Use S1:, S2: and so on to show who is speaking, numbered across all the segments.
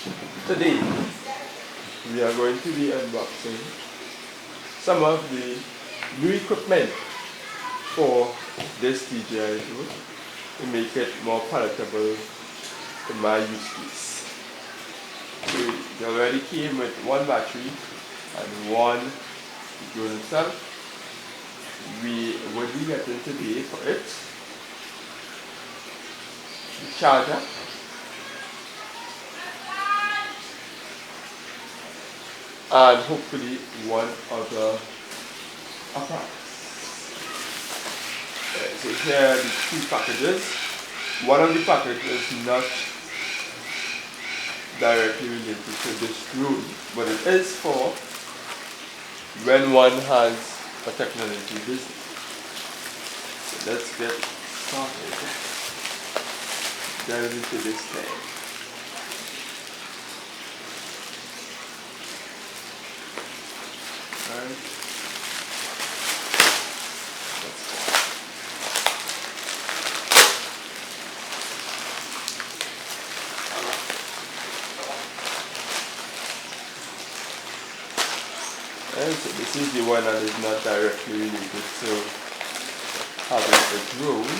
S1: Today we are going to be unboxing some of the new equipment for this DJI tool to make it more palatable to my use case. So it already came with one battery and one drone itself. We would be getting today for it the charger, and hopefully one other apparatus. So here are the two packages. One of the packages is not directly related to this drone, but it is for when one has a technology business. So let's get started. Dive into this thing. Alright. Let's go. Alright, so this is the one that is not directly related to having a drone.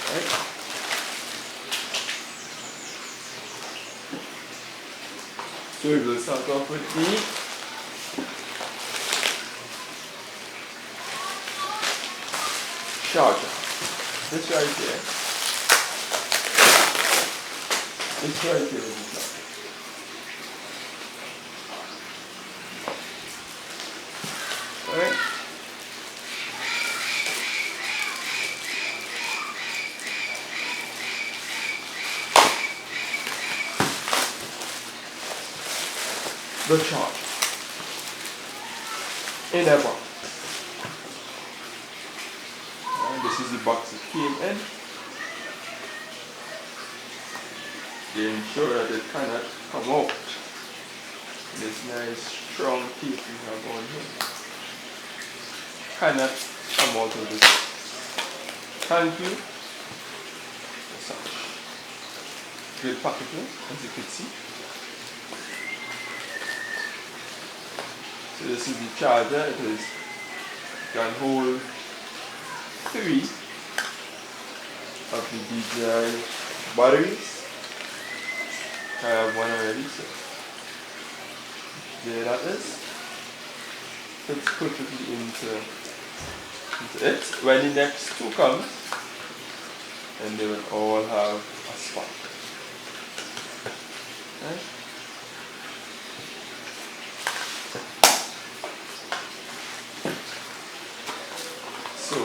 S1: Right. So we will start off with the charger. This right here. This right here is the charger. Alright. The charger in a box. And this is the box it came in. They ensure that it cannot come out. This nice strong tape we have on here cannot come out of this. Thank you. Such great packaging, as you can see. So this is the charger. It is, you can hold 3 of the DJI batteries. I have one already, so there that is. Fits perfectly into it. When the next two comes, and they will all have a spot. Right? So,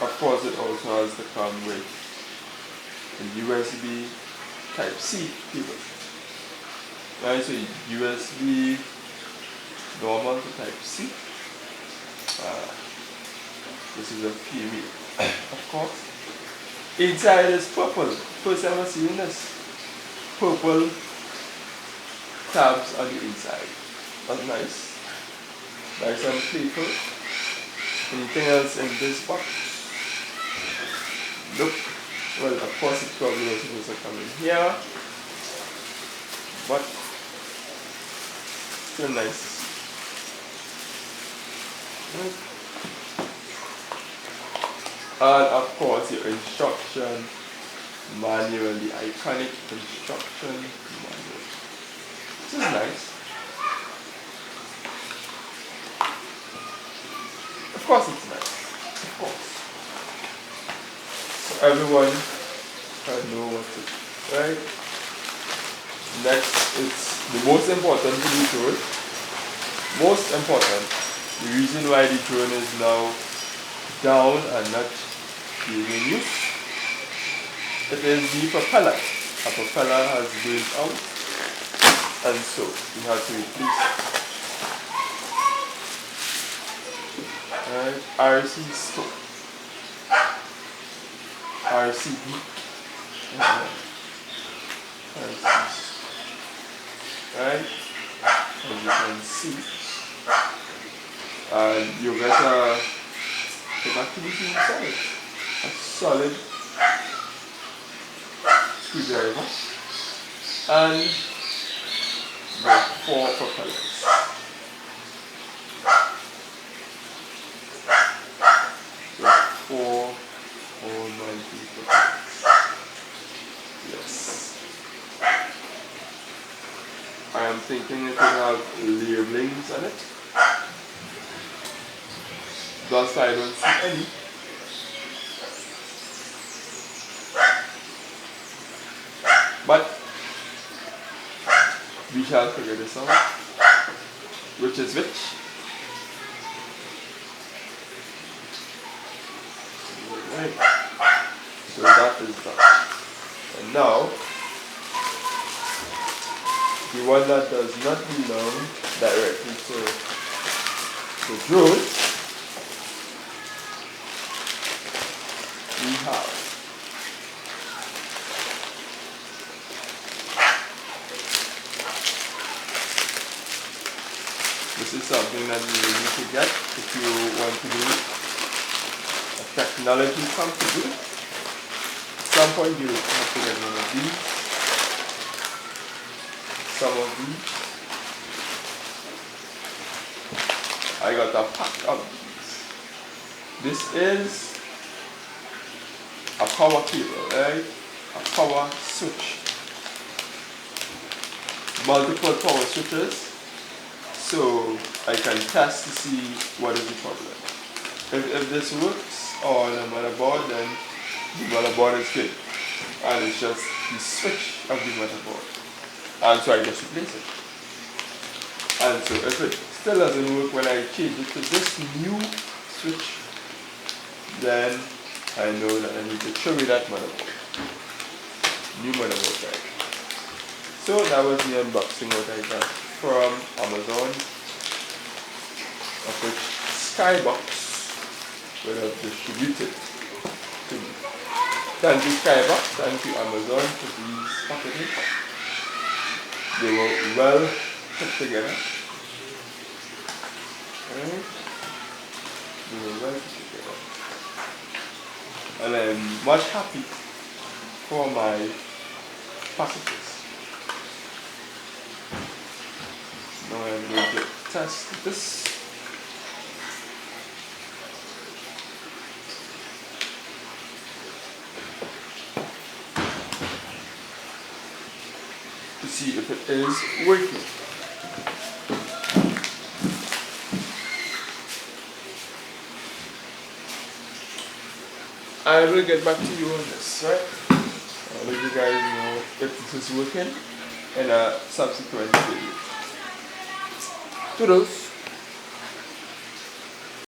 S1: of course, it also has to come with a USB Type-C cable. Right, so USB normal to Type-C. This is a female, of course. Inside is purple. First time I've seen this. Purple tabs on the inside. That's nice. Nice and playful. Anything else in this box? Nope. Well, of course it probably was supposed to come in here, but still nice to see. And of course your instruction manual, the iconic instruction manual. This is nice. Of course it's nice. Of course. So everyone can know what to do, right? Next, it's the most important to the drone. Most important, the reason why the drone is now down and not being in use, it is the propeller. A propeller has burned out, and so we have to replace it. RC stop. RCD. Right? As you can see. And you better take activity inside. a solid screwdriver and the 4 propellers. The 4 490 propellers. Yes. I am thinking it will have labelings on it. Thus I don't see any. But we shall figure this out. Which is which? Right. So that is that. And now, the one that does not belong directly to the drone, we have this is something that you need to get if you want to do a technology something. At some point you have to get one of these, some of these. I got a pack of these. This is a power cable, right? A power switch. Multiple power switches. So I can test to see what is the problem. If this works on a motherboard, then the motherboard is good. And it's just the switch of the motherboard. And so I just replace it. And so if it still doesn't work when I change it to this new switch, then I know that I need to throw away that motherboard. New motherboard, right? So that was the unboxing what I got from Amazon, of which Skybox will have distributed to me. Thank you Skybox, thank you Amazon for these packages. They were well put together. Right? They were well put together. And I'm much happy for my packages. Now I'm going to test this. To see if it is working. I will get back to you on this, right? I'll let you guys know if this is working in a subsequent video. Toodles.